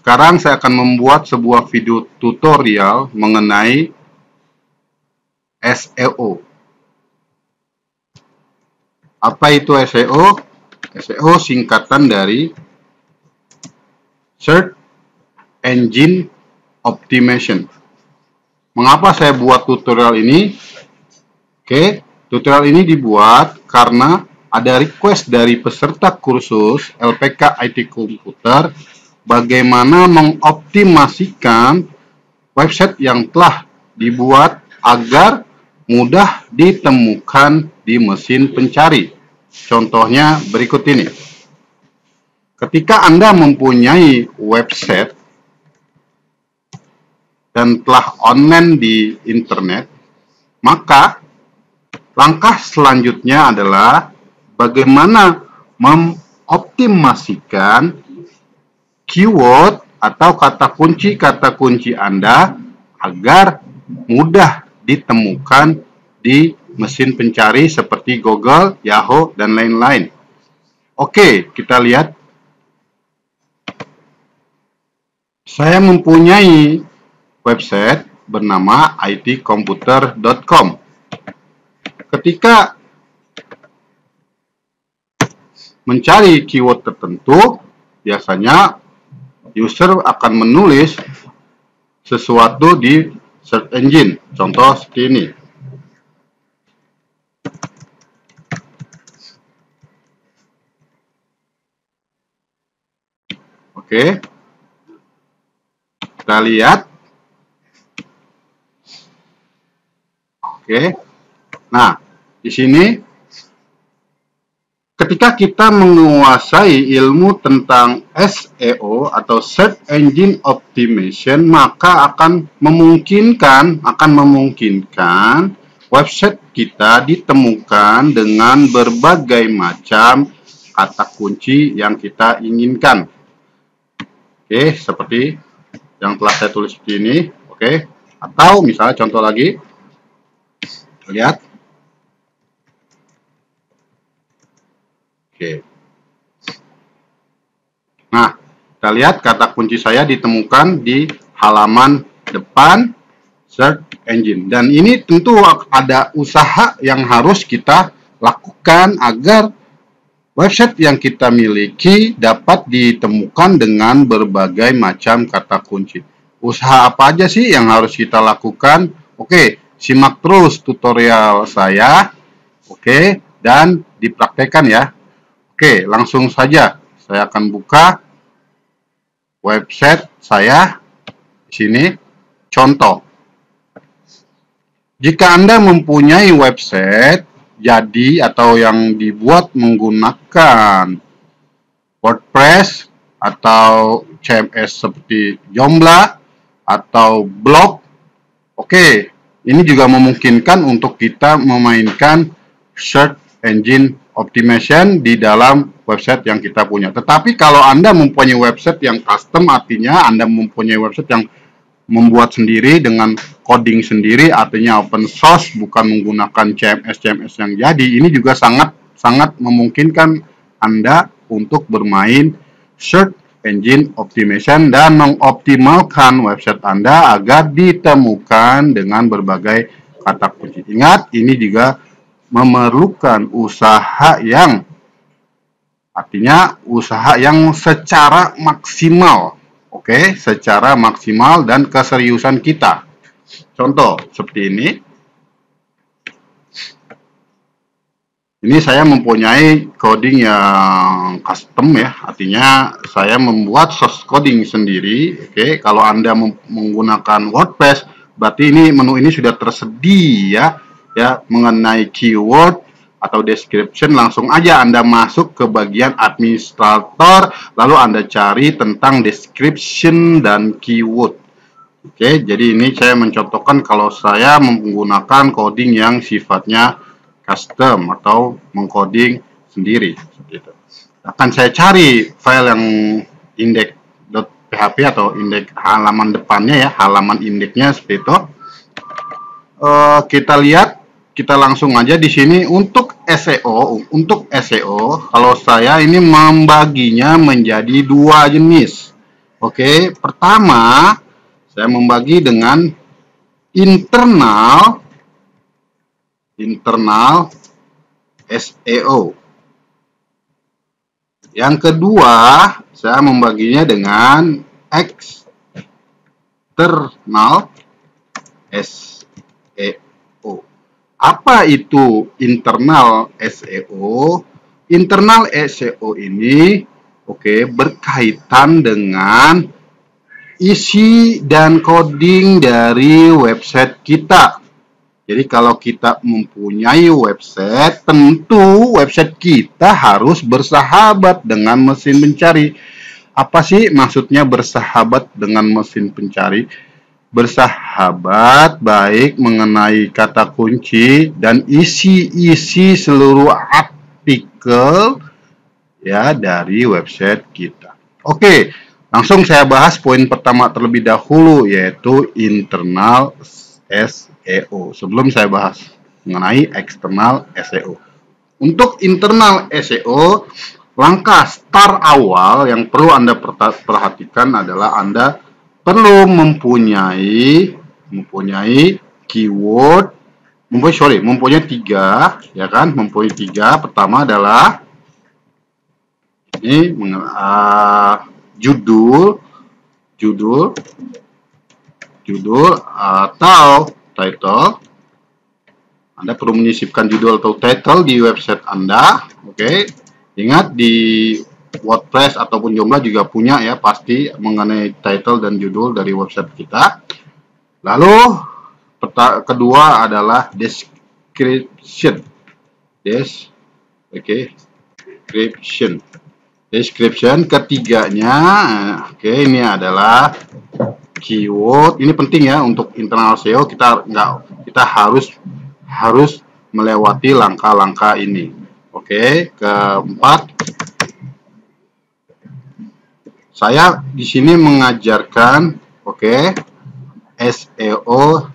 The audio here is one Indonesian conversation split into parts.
Sekarang saya akan membuat sebuah video tutorial mengenai SEO. Apa itu SEO? SEO singkatan dari Search Engine Optimization. Mengapa saya buat tutorial ini? Oke, tutorial ini dibuat karena ada request dari peserta kursus LPK IT Komputer bagaimana mengoptimasikan website yang telah dibuat agar mudah ditemukan di mesin pencari. Contohnya berikut ini. Ketika Anda mempunyai website dan telah online di internet, maka langkah selanjutnya adalah bagaimana mengoptimasikan keyword atau kata kunci Anda agar mudah ditemukan di mesin pencari seperti Google, Yahoo, dan lain-lain. Oke, kita lihat. Saya mempunyai website bernama itkomputer.com. Ketika mencari keyword tertentu, biasanya user akan menulis sesuatu di search engine. Contoh seperti ini. Oke. Kita lihat. Oke. Nah, di sini ketika kita menguasai ilmu tentang SEO atau Search Engine Optimization, maka akan memungkinkan website kita ditemukan dengan berbagai macam kata kunci yang kita inginkan. Oke, seperti yang telah saya tulis seperti ini. Oke, atau misalnya contoh lagi. Lihat. Oke. Nah, kita lihat kata kunci saya ditemukan di halaman depan search engine. Dan ini tentu ada usaha yang harus kita lakukan agar website yang kita miliki dapat ditemukan dengan berbagai macam kata kunci. Usaha apa aja sih yang harus kita lakukan? Oke, simak terus tutorial saya. Oke, dan dipraktekkan ya. Oke, langsung saja saya akan buka website saya di sini. Contoh, jika Anda mempunyai website jadi atau yang dibuat menggunakan WordPress atau CMS seperti Joomla atau blog, oke, ini juga memungkinkan untuk kita memainkan Search Engine Optimization di dalam website yang kita punya. Tetapi kalau Anda mempunyai website yang custom, artinya Anda mempunyai website yang membuat sendiri dengan coding sendiri, artinya open source, bukan menggunakan CMS yang jadi, ini juga sangat memungkinkan Anda untuk bermain Search Engine Optimization dan mengoptimalkan website Anda agar ditemukan dengan berbagai kata kunci. Ingat, ini juga memerlukan usaha yang artinya usaha yang secara maksimal. Oke, secara maksimal dan keseriusan kita. Contoh seperti ini. Ini saya mempunyai coding yang custom ya, artinya saya membuat source coding sendiri. Oke, kalau Anda menggunakan WordPress, berarti ini menu ini sudah tersedia ya mengenai keyword atau description. Langsung aja Anda masuk ke bagian administrator, lalu Anda cari tentang description dan keyword. Oke, jadi ini saya mencontohkan kalau saya menggunakan coding yang sifatnya custom atau mengcoding sendiri seperti itu. Akan saya cari file yang index.php atau indeks halaman depannya ya, halaman indeksnya seperti itu. Kita lihat, kita langsung aja di sini untuk SEO. Untuk SEO, kalau saya ini membaginya menjadi dua jenis. Oke, pertama saya membagi dengan internal SEO. Yang kedua, saya membaginya dengan external SEO. Apa itu internal SEO? Internal SEO ini berkaitan dengan isi dan coding dari website kita. Jadi kalau kita mempunyai website, tentu website kita harus bersahabat dengan mesin pencari. Apa sih maksudnya bersahabat dengan mesin pencari? Bersahabat baik mengenai kata kunci dan isi seluruh artikel ya dari website kita. Oke, langsung saya bahas poin pertama terlebih dahulu, yaitu internal SEO. Sebelum saya bahas mengenai eksternal SEO. Untuk internal SEO, langkah start awal yang perlu Anda perhatikan adalah Anda perlu mempunyai keyword, mempunyai tiga, ya kan? Mempunyai tiga. Pertama adalah ini judul atau title. Anda perlu menyisipkan judul atau title di website Anda. Oke. Ingat di WordPress ataupun Joomla juga punya ya pasti mengenai title dan judul dari website kita. Lalu kedua adalah description. Description. Ketiganya, ini adalah keyword. Ini penting ya untuk internal SEO. Kita harus melewati langkah-langkah ini. Keempat, saya di sini mengajarkan SEO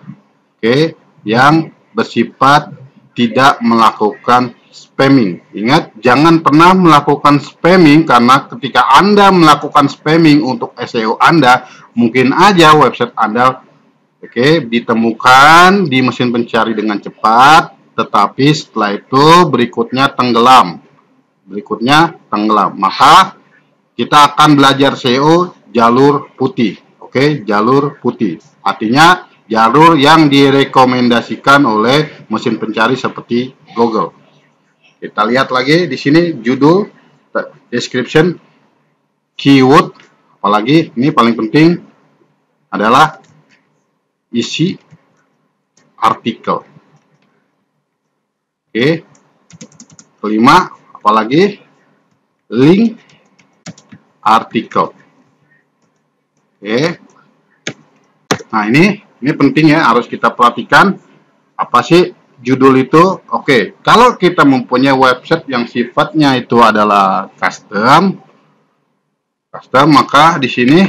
yang bersifat tidak melakukan spamming. Ingat, jangan pernah melakukan spamming, karena ketika Anda melakukan spamming untuk SEO Anda, mungkin aja website Anda ditemukan di mesin pencari dengan cepat, tetapi setelah itu berikutnya tenggelam. Maka kita akan belajar SEO jalur putih. Jalur putih. Artinya jalur yang direkomendasikan oleh mesin pencari seperti Google. Kita lihat lagi di sini judul, description, keyword, apalagi ini paling penting adalah isi artikel. Kelima, apalagi link artikel. Nah, ini penting ya, harus kita perhatikan apa sih judul itu. Kalau kita mempunyai website yang sifatnya itu adalah custom, maka di sini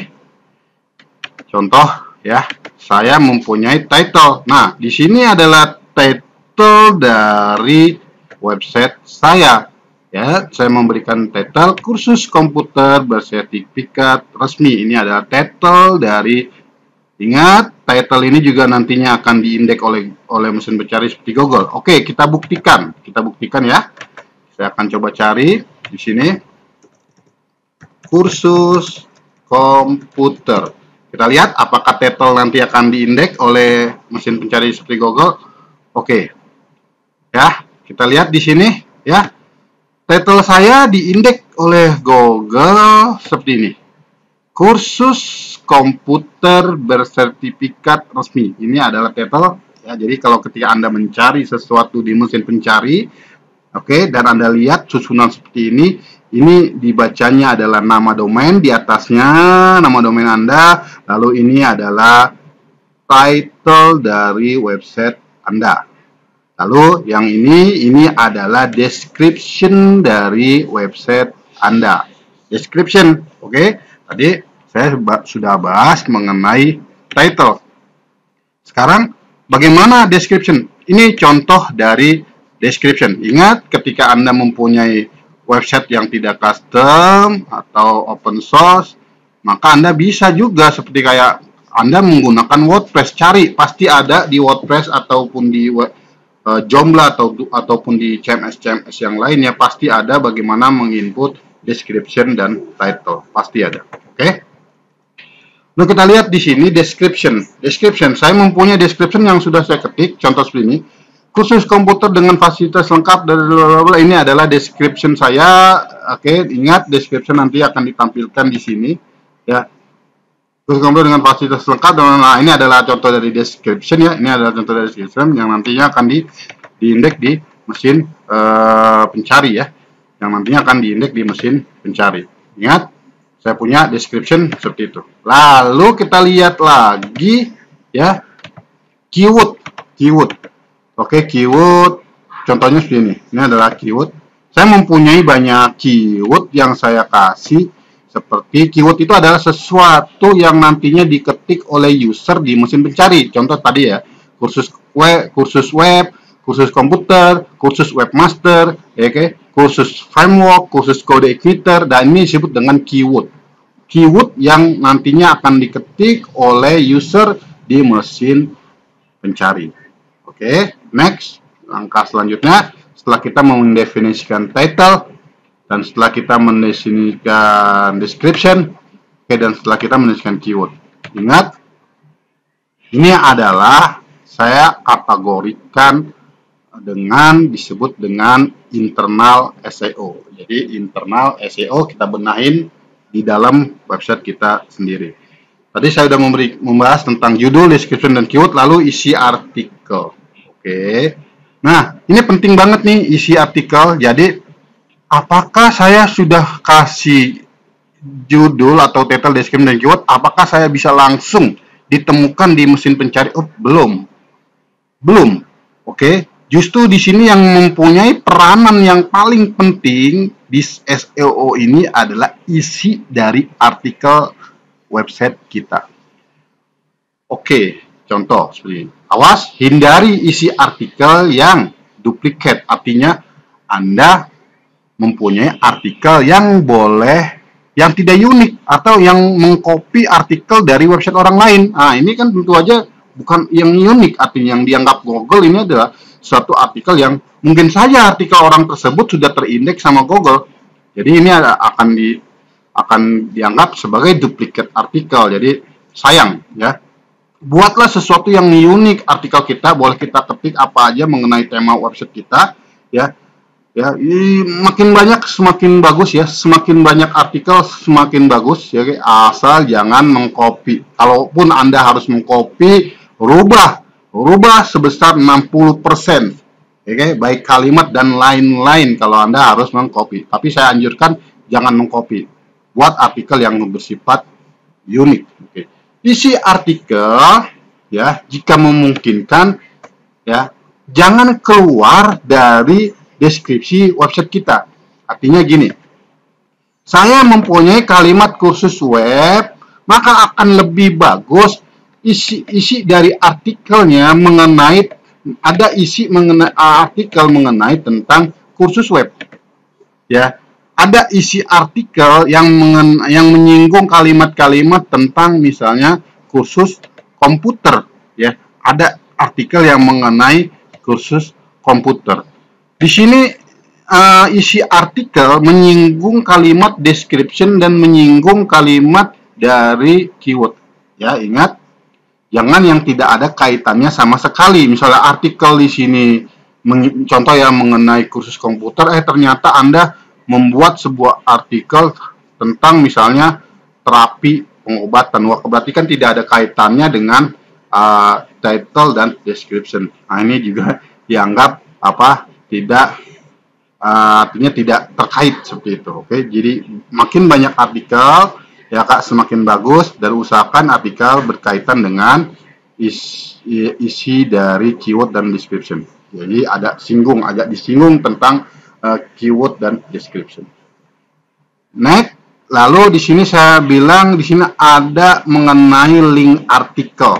contoh ya, saya mempunyai title. Nah, di sini adalah title dari website saya. Ya, saya memberikan title kursus komputer bersertifikat resmi. Ini adalah title dari. Ingat, title ini juga nantinya akan diindeks oleh mesin pencari seperti Google. Kita buktikan ya. Saya akan coba cari di sini kursus komputer. Kita lihat apakah title nanti akan diindeks oleh mesin pencari seperti Google. Ya, kita lihat di sini ya. Title saya diindeks oleh Google seperti ini. Kursus komputer bersertifikat resmi. Ini adalah title ya. Jadi kalau ketika Anda mencari sesuatu di mesin pencari, dan Anda lihat susunan seperti ini dibacanya adalah nama domain, di atasnya nama domain Anda, lalu ini adalah title dari website Anda. Lalu yang ini adalah description dari website Anda. Description, tadi saya sudah bahas mengenai title. Sekarang bagaimana description? Ini contoh dari description. Ingat, ketika Anda mempunyai website yang tidak custom atau open source, maka Anda bisa juga seperti kayak Anda menggunakan WordPress, cari pasti ada di WordPress ataupun di Joomla ataupun di CMS yang lainnya, pasti ada bagaimana menginput description dan title, pasti ada. Oke. Nah, kita lihat di sini description. Saya mempunyai description yang sudah saya ketik, contoh seperti ini. Kursus komputer dengan fasilitas lengkap dari ini adalah description saya. Oke, ingat description nanti akan ditampilkan di sini ya. Kursus komputer dengan fasilitas lengkap. Nah, ini adalah contoh dari description ya. Ini adalah contoh dari description yang nantinya akan diindeks di mesin pencari ya. Yang nantinya akan diindeks di mesin pencari. Ingat, saya punya description seperti itu. Lalu kita lihat lagi ya, keyword. Oke, keyword. Contohnya seperti ini. Ini adalah keyword. Saya mempunyai banyak keyword yang saya kasih. Seperti keyword itu adalah sesuatu yang nantinya diketik oleh user di mesin pencari. Contoh tadi ya, kursus web, kursus komputer, kursus webmaster, oke, kursus framework, kursus code editor, dan ini disebut dengan keyword. Keyword yang nantinya akan diketik oleh user di mesin pencari. Oke, next, langkah selanjutnya, setelah kita mendefinisikan title, dan setelah kita mendefinisikan description, oke, dan setelah kita mendefinisikan keyword. Ingat, ini adalah saya kategorikan disebut dengan internal SEO. Jadi internal SEO kita benahin di dalam website kita sendiri. Tadi saya sudah membahas tentang judul, description, dan keyword, lalu isi artikel. Oke. Nah, ini penting banget nih isi artikel. Jadi, apakah saya sudah kasih judul atau title, description, dan keyword? Apakah saya bisa langsung ditemukan di mesin pencari? Oh, belum. Oke. Justru di sini yang mempunyai peranan yang paling penting di SEO ini adalah isi dari artikel website kita. Oke, contoh seperti ini. Awas, hindari isi artikel yang duplikat. Artinya Anda mempunyai artikel yang tidak unik atau yang mengcopy artikel dari website orang lain. Nah, ini kan tentu aja bukan yang unik. Artinya yang dianggap Google ini adalah suatu artikel yang mungkin saja artikel orang tersebut sudah terindeks sama Google. Jadi ini akan dianggap sebagai duplikat artikel. Jadi sayang ya. Buatlah sesuatu yang unik artikel kita, boleh kita ketik apa aja mengenai tema website kita ya. Ya, makin banyak semakin bagus ya. Semakin banyak artikel semakin bagus ya, asal jangan mengcopy. Kalaupun Anda harus mengcopy, rubah sebesar 60%. Oke, baik kalimat dan lain-lain kalau Anda harus mengcopy. Tapi saya anjurkan jangan mengcopy. Buat artikel yang bersifat unik. Oke. Isi artikel ya, jika memungkinkan ya, jangan keluar dari deskripsi website kita. Artinya gini, saya mempunyai kalimat kursus web, maka akan lebih bagus isi dari artikelnya artikel mengenai tentang kursus web. Ya, ada isi artikel yang menyinggung kalimat-kalimat tentang misalnya kursus komputer ya. Ada artikel yang mengenai kursus komputer. Di sini isi artikel menyinggung kalimat description dan menyinggung kalimat dari keyword. Ya, ingat, jangan yang tidak ada kaitannya sama sekali. Misalnya artikel di sini contoh yang mengenai kursus komputer, ternyata Anda membuat sebuah artikel tentang misalnya terapi pengobatan. Wah, berarti kan tidak ada kaitannya dengan title dan description. Nah, ini juga dianggap artinya tidak terkait seperti itu. Oke, jadi makin banyak artikel ya Kak, semakin bagus, dan usahakan artikel berkaitan dengan isi dari keyword dan description. Jadi agak disinggung tentang keyword dan description. Next, lalu di sini saya bilang di sini ada mengenai link artikel.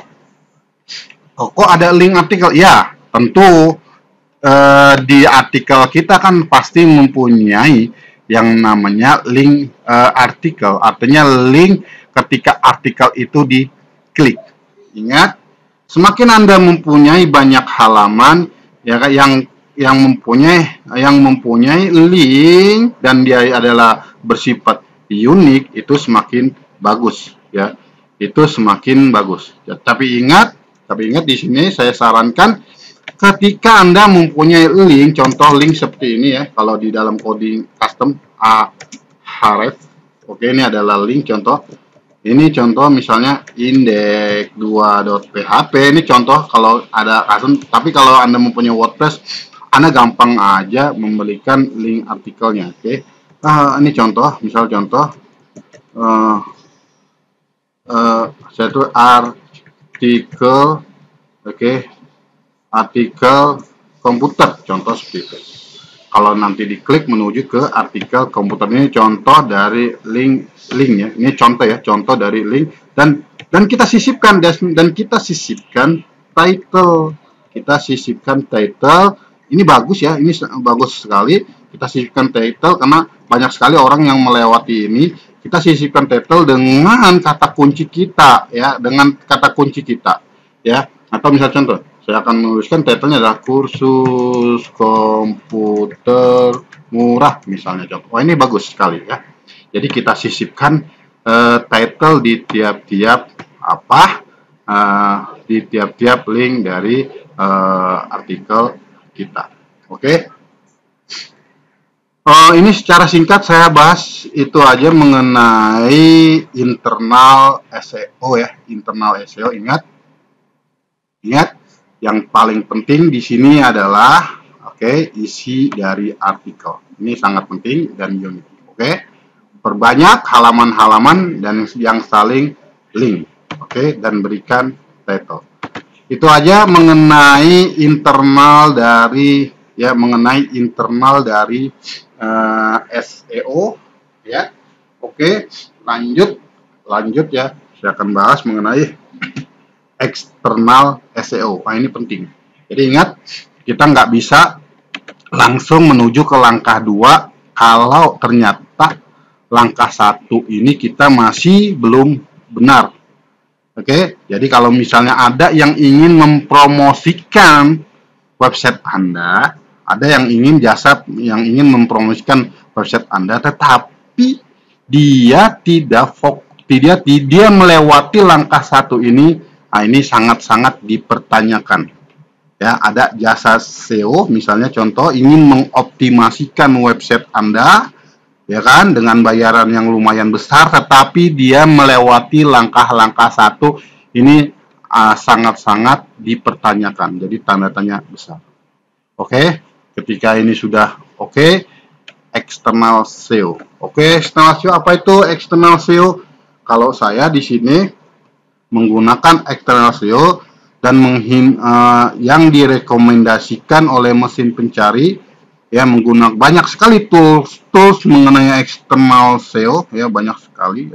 Oh, kok ada link artikel? Ya, tentu di artikel kita kan pasti mempunyai yang namanya link artikel, artinya link ketika artikel itu diklik. Ingat, semakin Anda mempunyai banyak halaman ya yang mempunyai link dan dia adalah bersifat unik, itu semakin bagus ya. Itu semakin bagus. Ya, tapi ingat di sini saya sarankan ketika Anda mempunyai link, contoh link seperti ini ya, kalau di dalam coding custom href. Oke, ini adalah link contoh. Ini contoh misalnya index2.php. Ini contoh kalau ada custom, tapi kalau Anda mempunyai WordPress, Anda gampang aja memberikan link artikelnya. Oke. Ini contoh, misal contoh satu artikel, oke, artikel komputer, contoh seperti itu. Kalau nanti diklik menuju ke artikel komputer, ini contoh dari link ya. Ini contoh ya, contoh dari link dan kita sisipkan title. Kita sisipkan title. Ini bagus ya, ini bagus sekali. Kita sisipkan title karena banyak sekali orang yang melewati ini. Kita sisipkan title dengan kata kunci kita ya, dengan kata kunci kita ya. Atau misal contoh, saya akan menuliskan title-nya adalah kursus komputer murah misalnya contoh. Wah, ini bagus sekali ya. Jadi kita sisipkan title di tiap-tiap di tiap-tiap link dari artikel kita. Oke. Ini secara singkat saya bahas itu aja mengenai internal SEO ya, internal SEO. Ingat, yang paling penting di sini adalah isi dari artikel. Ini sangat penting dan unik. Perbanyak halaman-halaman dan yang saling link. Dan berikan title. Itu aja mengenai internal dari SEO ya. Lanjut ya. Saya akan bahas mengenai eksternal SEO. Nah, ini penting. Jadi ingat, kita nggak bisa langsung menuju ke langkah 2 kalau ternyata langkah 1 ini kita masih belum benar. Jadi kalau misalnya ada yang ingin mempromosikan website Anda, ada yang ingin mempromosikan website Anda, tetapi dia dia melewati langkah 1 ini. Nah, ini sangat-sangat dipertanyakan. Ya, ada jasa SEO, misalnya contoh ingin mengoptimasikan website Anda, ya kan, dengan bayaran yang lumayan besar, tetapi dia melewati langkah-langkah 1 ini sangat-sangat dipertanyakan. Jadi tanda tanya besar. Ketika ini sudah external SEO. External SEO apa itu external SEO? Kalau saya di sini menggunakan external SEO dan yang direkomendasikan oleh mesin pencari ya, menggunakan banyak sekali tools mengenai external SEO ya, banyak sekali.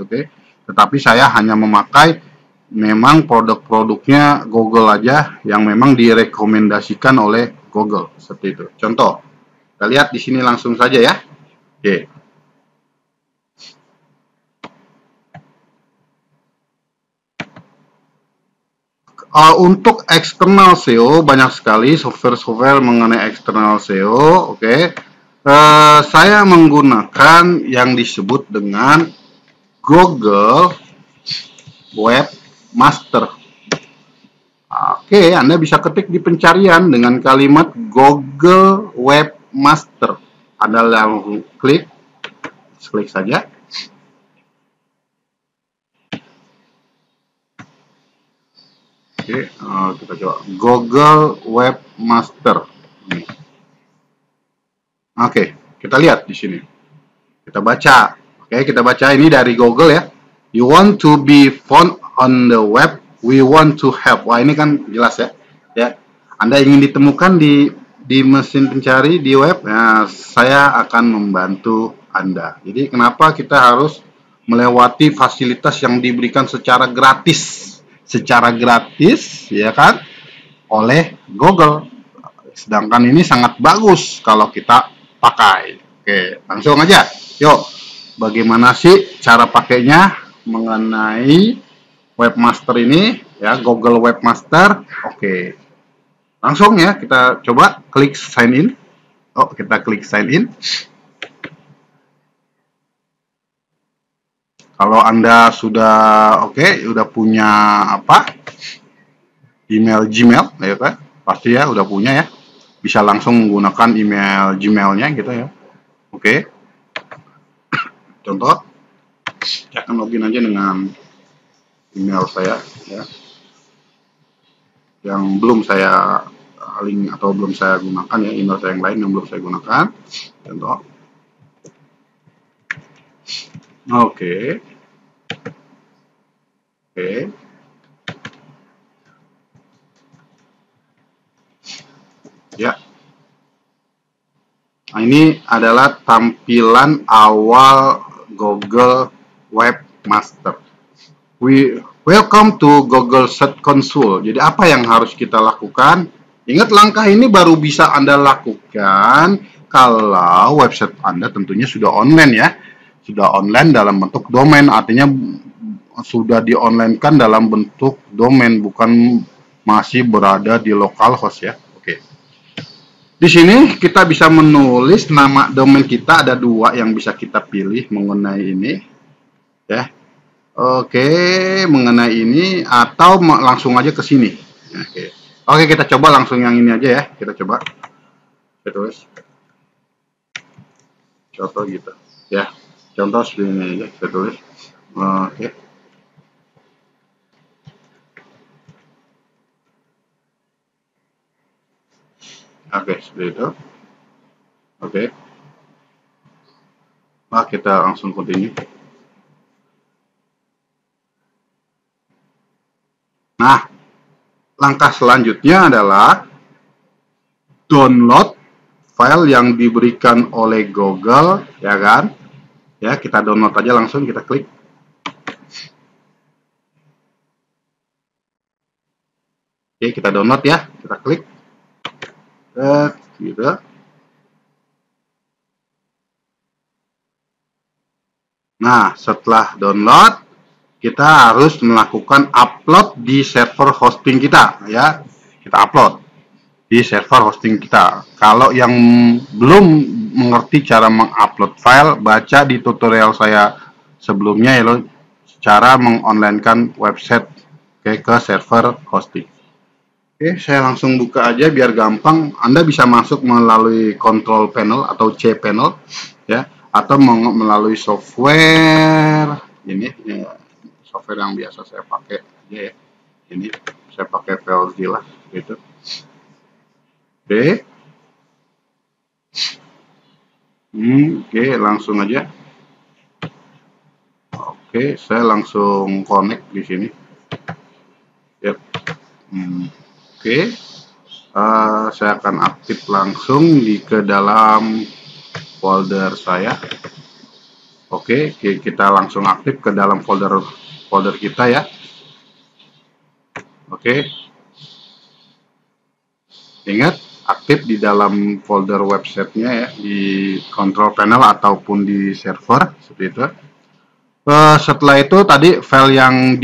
Tetapi saya hanya memakai memang produk-produknya Google aja yang memang direkomendasikan oleh Google seperti itu. Contoh, kita lihat di sini langsung saja ya. Untuk external SEO banyak sekali software mengenai external SEO. Saya menggunakan yang disebut dengan Google Webmaster. Anda bisa ketik di pencarian dengan kalimat Google Webmaster. Anda langsung klik saja. Kita coba Google Webmaster. Kita lihat di sini. Kita baca. Kita baca ini dari Google ya. You want to be found on the web, we want to help. Wah, ini kan jelas ya. Anda ingin ditemukan di mesin pencari di web. Nah, saya akan membantu Anda. Jadi kenapa kita harus melewati fasilitas yang diberikan secara gratis ya kan, oleh Google. Sedangkan ini sangat bagus kalau kita pakai. Langsung aja. Yuk, bagaimana sih cara pakainya? mengenai webmaster ini ya, Google Webmaster. Oke. Langsung ya kita coba klik sign in. Oh, kita klik sign in. Kalau Anda sudah udah punya email Gmail ya kan? Pasti ya udah punya ya. Bisa langsung menggunakan email Gmail-nya gitu ya. Oke. Contoh, saya akan login aja dengan email saya ya. Yang belum saya link atau belum saya gunakan ya, email saya yang lain yang belum saya gunakan. Contoh. Oke. Ya. Nah, ini adalah tampilan awal Google Webmaster. Welcome to Google Search Console. Jadi apa yang harus kita lakukan? Ingat, langkah ini baru bisa Anda lakukan kalau website Anda tentunya sudah online ya. Sudah online dalam bentuk domain, artinya sudah di-online-kan dalam bentuk domain, bukan masih berada di localhost ya. Oke. Di sini kita bisa menulis nama domain kita, ada 2 yang bisa kita pilih mengenai ini ya. Oke, mengenai ini atau langsung aja ke sini. Oke, kita coba langsung yang ini aja ya. Kita coba. Kita tulis. Contoh gitu. Ya. Contoh seperti ini aja. Kita tulis. Oke. Oke, seperti itu. Oke. Nah, kita langsung continue. Nah, langkah selanjutnya adalah download file yang diberikan oleh Google, ya kan? Ya, kita download aja langsung, kita klik. Oke, kita download ya, kita klik. Gitu. Nah, setelah download, kita harus melakukan upload di server hosting kita ya. Kita upload di server hosting kita. Kalau yang belum mengerti cara mengupload file, baca di tutorial saya sebelumnya ya loh, cara mengonlinekan website ke server hosting. Oke, saya langsung buka aja biar gampang. Anda bisa masuk melalui control panel atau C panel ya, atau melalui software ini ya, software yang biasa saya pakai aja ya. Ini saya pakai FileZilla gitu. Oke. Oke, langsung aja. Oke, saya langsung connect di sini. Yep. Oke. Saya akan aktif langsung ke dalam folder saya. Oke, kita langsung aktif ke dalam folder kita ya. Oke. Ingat, aktif di dalam folder websitenya ya, di control panel ataupun di server seperti itu. Setelah itu tadi file yang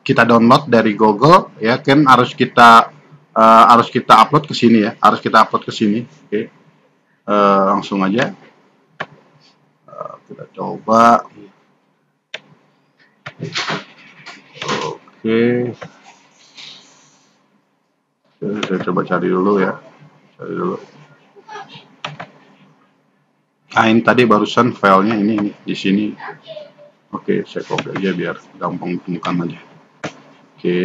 kita download dari Google ya kan harus kita upload ke sini ya, harus kita upload ke sini. Oke. Langsung aja kita coba. Oke. Saya coba cari dulu ya. Cari dulu. Nah, ini tadi barusan filenya ini di sini. Oke, saya copy aja biar gampang ditemukan aja. Oke.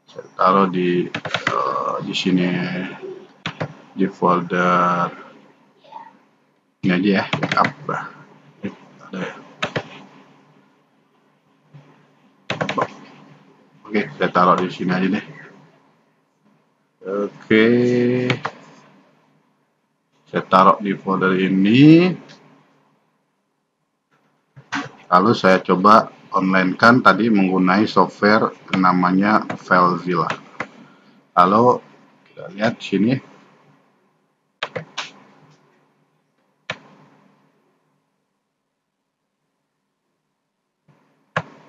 Saya taruh di sini di folder ini aja ya, backup. Ada ya. Oke, saya taruh di sini aja deh. Oke. Saya taruh di folder ini. Lalu saya coba online-kan tadi menggunakan software namanya FileZilla. Lalu kita lihat sini.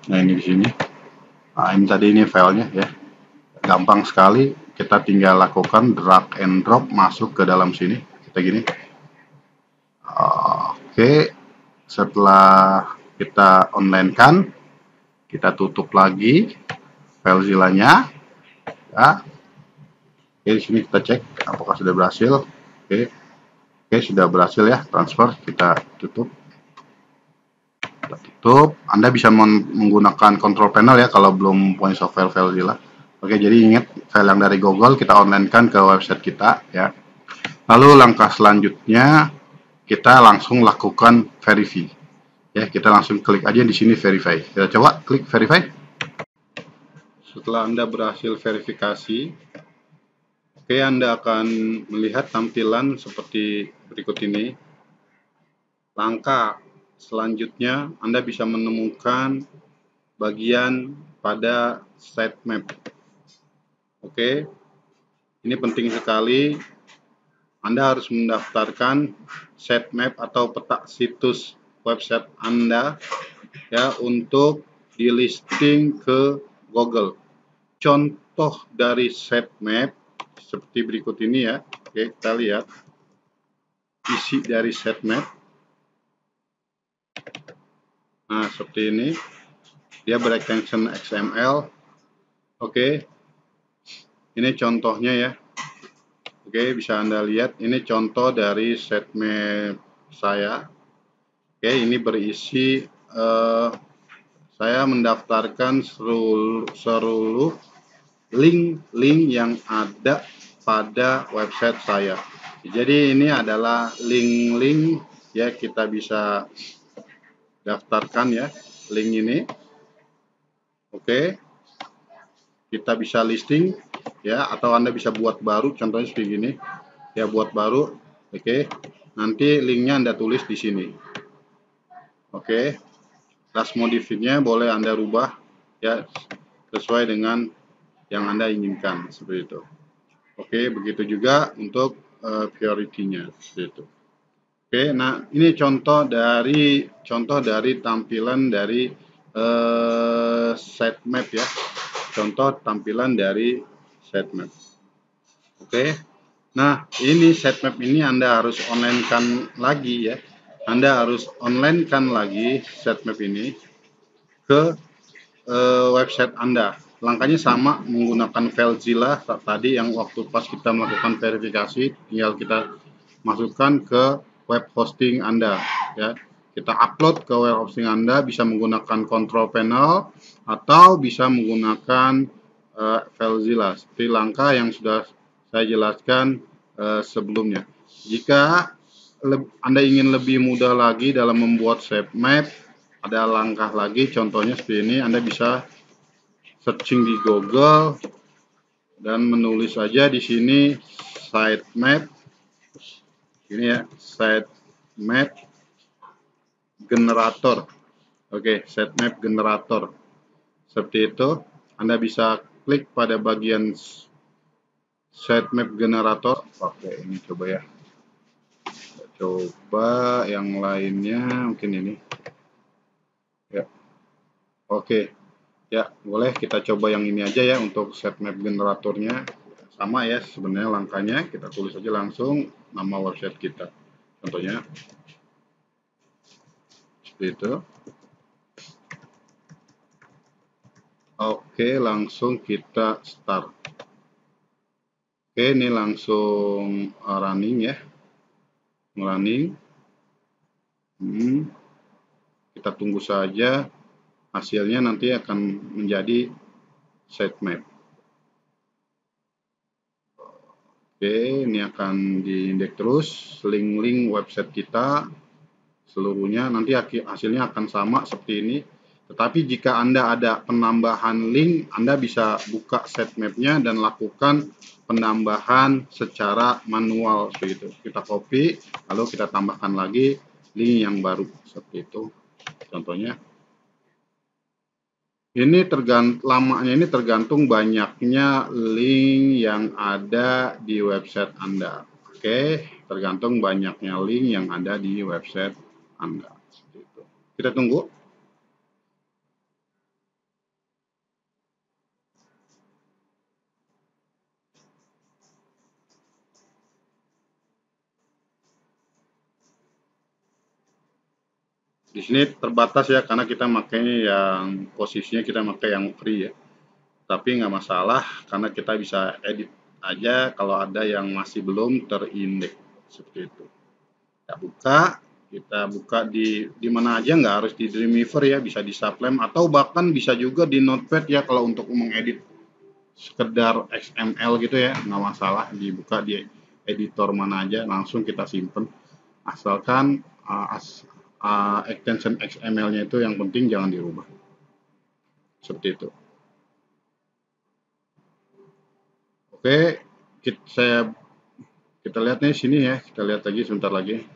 Nah, ini di sini. Nah, ini tadi ini filenya ya. Gampang sekali, kita tinggal lakukan drag and drop masuk ke dalam sini. Kita gini. Oke, setelah kita online kan, kita tutup lagi FileZilla-nya. Ya. Oke, di sini kita cek apakah sudah berhasil. Oke, sudah berhasil ya transfer. Kita tutup. Anda bisa menggunakan control panel ya kalau belum punya software FileZilla. Oke, jadi ingat file yang dari Google kita online kan ke website kita ya. Lalu langkah selanjutnya kita langsung lakukan verify. Ya, kita langsung klik aja di sini verify. Kita coba klik verify. Setelah Anda berhasil verifikasi, oke, Anda akan melihat tampilan seperti berikut ini. Langkah selanjutnya Anda bisa menemukan bagian pada sitemap. Oke, ini penting sekali. Anda harus mendaftarkan sitemap atau peta situs website Anda ya untuk di listing ke Google. Contoh dari sitemap seperti berikut ini ya. Oke, kita lihat isi dari sitemap. Nah, seperti ini. Dia berextension XML. Oke. Ini contohnya ya. Oke, bisa Anda lihat ini contoh dari sitemap saya. Oke, ini berisi saya mendaftarkan seluruh link-link yang ada pada website saya. Jadi ini adalah link-link ya, kita bisa daftarkan ya link ini. Oke, kita bisa listing ya, atau Anda bisa buat baru, contohnya seperti gini ya, buat baru. Oke, nanti linknya Anda tulis di sini. Oke, last modifnya boleh Anda rubah ya sesuai dengan yang Anda inginkan seperti itu. Oke, begitu juga untuk priority-nya seperti itu. Oke, nah ini contoh dari tampilan dari sitemap ya. Contoh tampilan dari sitemap. Oke. Nah, ini sitemap ini Anda harus online-kan lagi ya. Anda harus online-kan lagi sitemap ini ke website Anda. Langkahnya sama, menggunakan FileZilla tadi yang waktu pas kita melakukan verifikasi, tinggal kita masukkan ke web hosting Anda ya. Kita upload ke web hosting Anda, bisa menggunakan control panel atau bisa menggunakan FileZilla seperti langkah yang sudah saya jelaskan sebelumnya. Jika Anda ingin lebih mudah lagi dalam membuat sitemap, ada langkah lagi, contohnya seperti ini. Anda bisa searching di Google dan menulis saja di sini sitemap. Ini ya, sitemap generator. Oke, sitemap generator. Seperti itu. Anda bisa klik pada bagian sitemap generator. Oke, ini coba ya. Coba yang lainnya, mungkin ini. Ya. Oke. Ya, boleh kita coba yang ini aja ya untuk sitemap generatornya. Sama ya sebenarnya langkahnya, kita tulis aja langsung nama website kita. Contohnya seperti itu. Oke, langsung kita start. Oke, ini langsung running ya. Running. Kita tunggu saja. Hasilnya nanti akan menjadi sitemap. Oke, ini akan diindeks terus link-link website kita seluruhnya. Nanti hasilnya akan sama seperti ini. Tetapi jika Anda ada penambahan link, Anda bisa buka sitemap-nya dan lakukan penambahan secara manual seperti itu. Kita copy, lalu kita tambahkan lagi link yang baru seperti itu. Contohnya. Ini lamanya ini tergantung banyaknya link yang ada di website Anda. Oke, tergantung banyaknya link yang ada di website Anda. Seperti itu. Kita tunggu. Di sini terbatas ya karena kita makainya yang posisinya kita pakai yang free ya. Tapi nggak masalah karena kita bisa edit aja kalau ada yang masih belum terindeks seperti itu. Kita buka di mana aja, nggak harus di Dreamweaver ya, bisa di Sublime atau bahkan bisa juga di Notepad ya kalau untuk mengedit sekedar XML gitu ya, nggak masalah, dibuka di editor mana aja langsung kita simpen, asalkan extension XML-nya itu yang penting jangan dirubah seperti itu. Oke, kita lihat nih sini ya, kita lihat lagi sebentar lagi.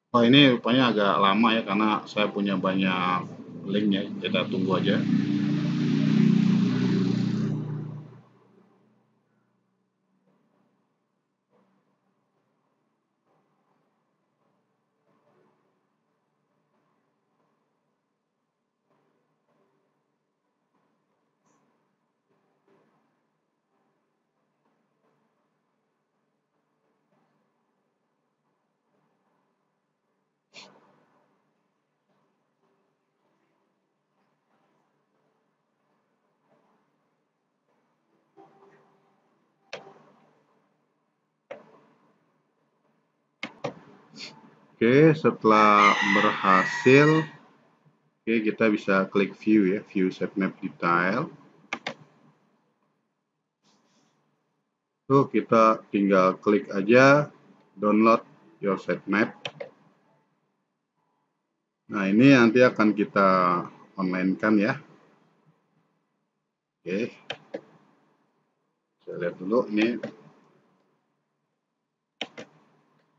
Oh, ini rupanya agak lama ya karena saya punya banyak link ya, kita tunggu aja. Oke, setelah berhasil, oke, kita bisa klik view ya, view sitemap detail. Tuh, kita tinggal klik aja download your sitemap. Nah, ini nanti akan kita online kan ya. Oke, saya lihat dulu ini.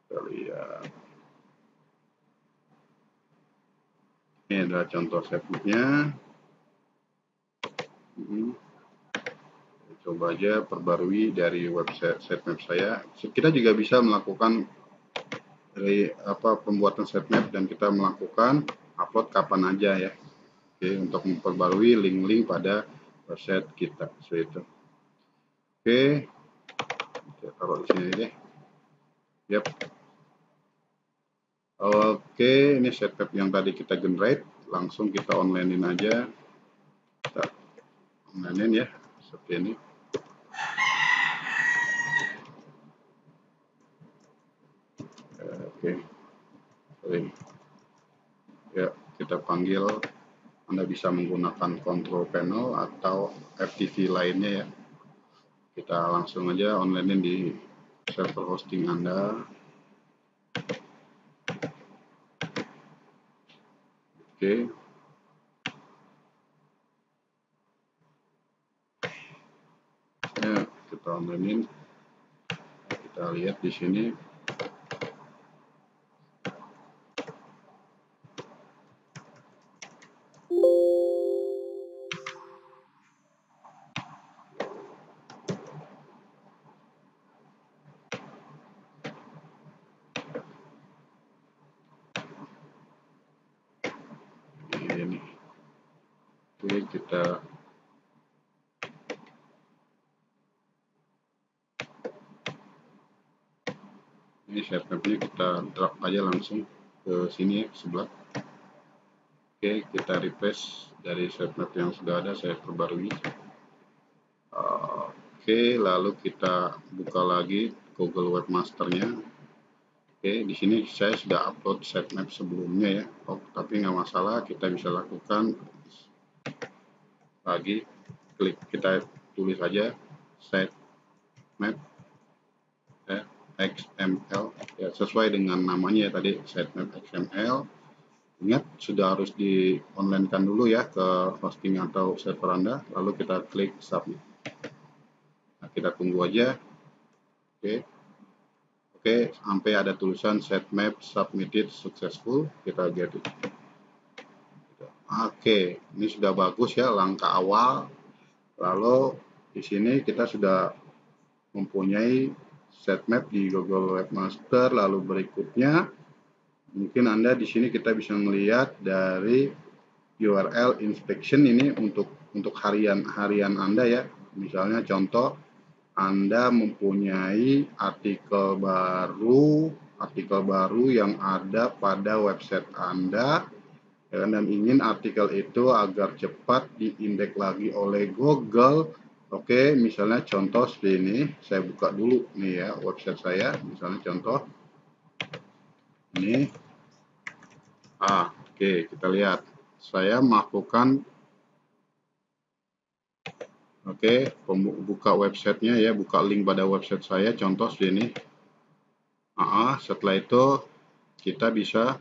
Kita lihat. Ini adalah contoh sitemapnya. Coba aja perbarui dari website sitemap saya. Kita juga bisa melakukan dari pembuatan sitemap dan kita melakukan upload kapan aja ya. Oke, untuk memperbarui link-link pada website kita seperti itu. Oke, kita taruh di sini deh. Yap. Oke, ini sitemap yang tadi kita generate, langsung kita onlinein aja. Kita onlinein ya, seperti ini. Oke, ya, kita panggil. Anda bisa menggunakan control panel atau FTP lainnya ya. Kita langsung aja online di server hosting Anda. Oke. Ya, kita online. Kita lihat di sini. Ini. Oke, kita ini sitemapnya kita drag aja langsung ke sini ya, sebelah. Oke, kita refresh dari sitemap yang sudah ada, saya perbarui. Oke, lalu kita buka lagi Google Webmasternya. Oke, di sini saya sudah upload sitemap sebelumnya ya. Oh, tapi nggak masalah, kita bisa lakukan lagi. Klik, kita tulis aja sitemap XML ya, sesuai dengan namanya ya tadi, sitemap XML. Ingat, sudah harus di online kan dulu ya ke hosting atau server Anda, lalu kita klik submit. Nah, kita tunggu aja. Oke, sampai ada tulisan sitemap submitted successful, kita get it. Oke, ini sudah bagus ya langkah awal. Lalu di sini kita sudah mempunyai sitemap di Google Webmaster. Lalu berikutnya mungkin Anda di sini kita bisa melihat dari URL inspection ini untuk harian Anda ya. Misalnya contoh Anda mempunyai artikel baru yang ada pada website Anda, ya, dan ingin artikel itu agar cepat diindeks lagi oleh Google. Oke, misalnya contoh seperti ini, saya buka dulu nih ya website saya, misalnya contoh ini. Oke, kita lihat. Saya melakukan buka websitenya ya, buka link pada website saya, contoh seperti ini. Setelah itu kita bisa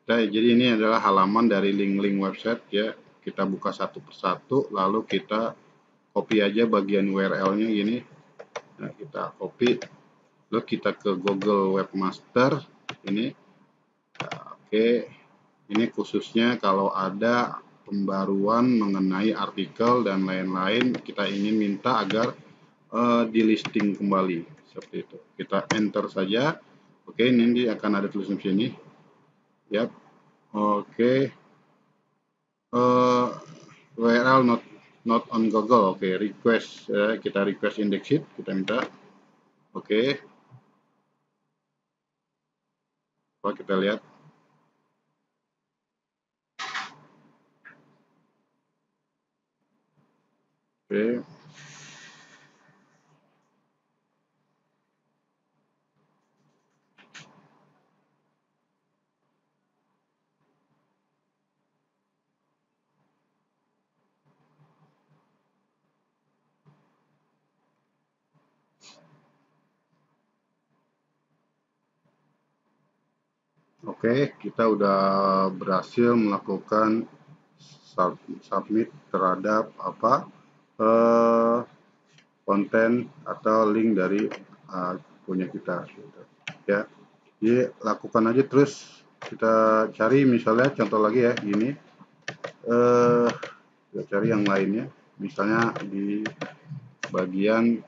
jadi ini adalah halaman dari link-link website ya. Kita buka satu persatu, lalu kita copy aja bagian URL-nya gini. Nah, kita copy, lalu kita ke Google Webmaster ini. Ini khususnya kalau ada pembaruan mengenai artikel dan lain-lain, kita ingin minta agar di listing kembali seperti itu. Kita enter saja. Ini akan ada tulisan sini. Yap. URL not on Google. Request, kita request index it, kita minta. Kita lihat. Kita udah berhasil melakukan submit terhadap konten atau link dari punya kita ya. Jadi lakukan aja terus. Kita cari misalnya contoh lagi ya, gini. Kita cari yang lainnya, misalnya di bagian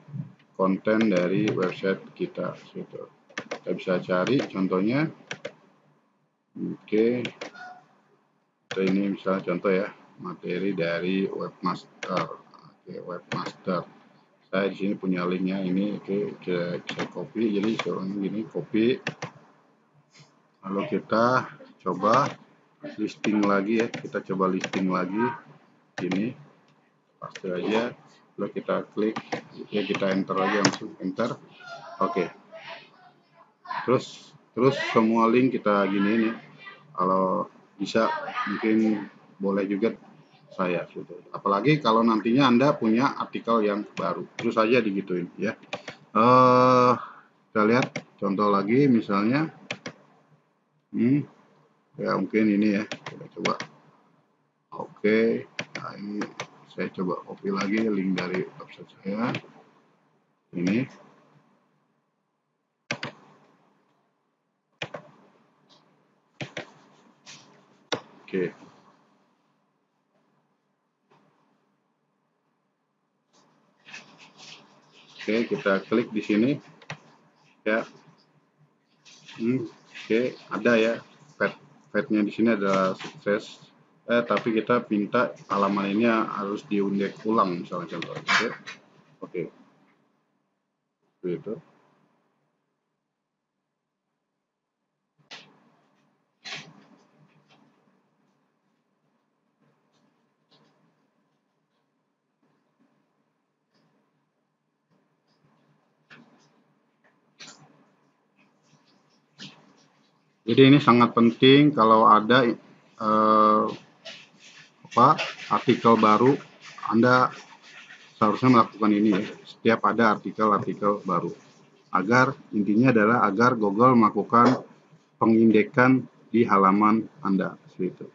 konten dari website kita. Kita bisa cari contohnya. Ini misalnya contoh ya, materi dari webmaster. Webmaster. Saya di sini punya linknya ini. Saya copy, jadi soalnya gini, copy. Lalu kita coba listing lagi ya, kita coba listing lagi ini, paste aja, lalu kita klik ya, kita enter aja, langsung enter. Terus semua link kita gini nih, kalau bisa mungkin boleh juga saya apalagi kalau nantinya Anda punya artikel yang baru, terus aja digituin ya. Kita lihat contoh lagi misalnya ya, mungkin ini ya, kita coba. Nah ini saya coba copy lagi link dari website saya ini. Kita klik di sini ya. Ada ya, pad-nya di sini adalah sukses. Tapi kita minta halaman ini harus diindeks ulang misalnya contoh. Itu. Jadi ini sangat penting kalau ada artikel baru, Anda seharusnya melakukan ini ya, setiap ada artikel-artikel baru. Agar intinya adalah agar Google melakukan pengindekan di halaman Anda seperti itu.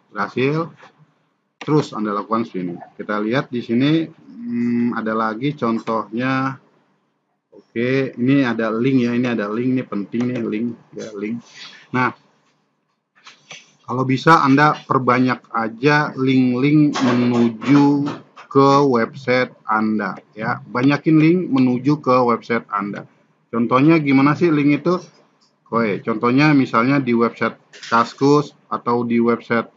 Berhasil. Terus Anda lakukan sini. Kita lihat di sini ada lagi contohnya. Ini ada link ya, ini ada link nih, penting nih link ya, link. Nah, kalau bisa Anda perbanyak aja link-link menuju ke website Anda ya. Banyakin link menuju ke website Anda. Contohnya gimana sih link itu? Contohnya misalnya di website Kaskus atau di website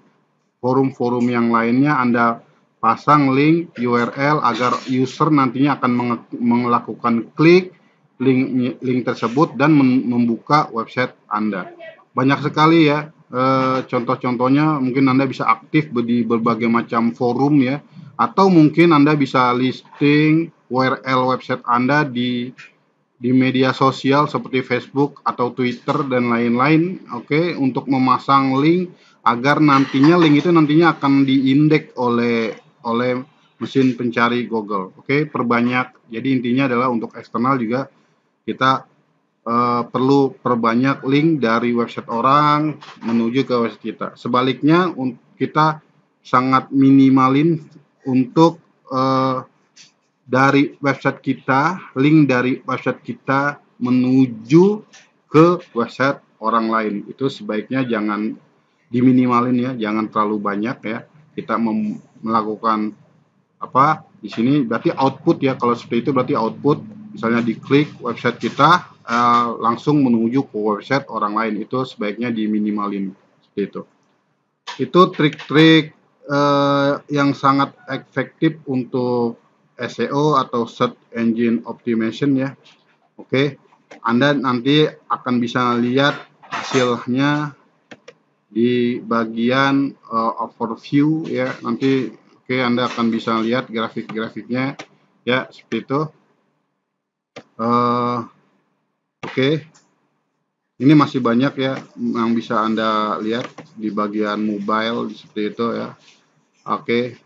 forum-forum yang lainnya Anda pasang link URL agar user nantinya akan melakukan klik link tersebut dan membuka website Anda. Banyak sekali ya contoh-contohnya. Mungkin Anda bisa aktif di berbagai macam forum ya, atau mungkin Anda bisa listing URL website Anda di media sosial seperti Facebook atau Twitter dan lain-lain, oke, untuk memasang link agar nantinya link itu nantinya akan diindeks oleh mesin pencari Google. Oke, perbanyak. Jadi intinya adalah untuk eksternal juga kita perlu perbanyak link dari website orang menuju ke website kita. Sebaliknya kita sangat minimalin untuk dari website kita, link dari website kita menuju ke website orang lain. Itu sebaiknya jangan diminimalin ya, jangan terlalu banyak ya. Kita melakukan apa di sini berarti output ya. Kalau seperti itu berarti output, misalnya diklik website kita langsung menuju ke website orang lain. Itu sebaiknya diminimalin seperti itu. Itu trik-trik yang sangat efektif untuk SEO atau Search Engine Optimization ya. Oke, Anda nanti akan bisa lihat hasilnya di bagian overview ya. Nanti Anda akan bisa lihat grafik-grafiknya ya, seperti itu. Oke. Ini masih banyak ya yang bisa Anda lihat di bagian mobile seperti itu ya. Oke.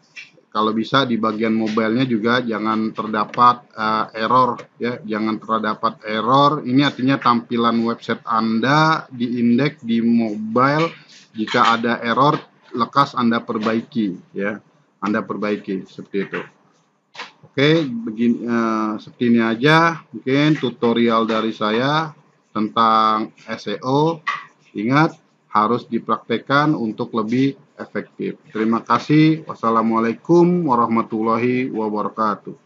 Kalau bisa di bagian mobilenya juga jangan terdapat error ya, jangan terdapat error. Ini artinya tampilan website Anda diindeks di mobile. Jika ada error, lekas Anda perbaiki ya, Anda perbaiki seperti itu. Oke, begini seperti ini aja mungkin tutorial dari saya tentang SEO. Ingat, harus dipraktekkan untuk lebih efektif. Terima kasih. Wassalamualaikum warahmatullahi wabarakatuh.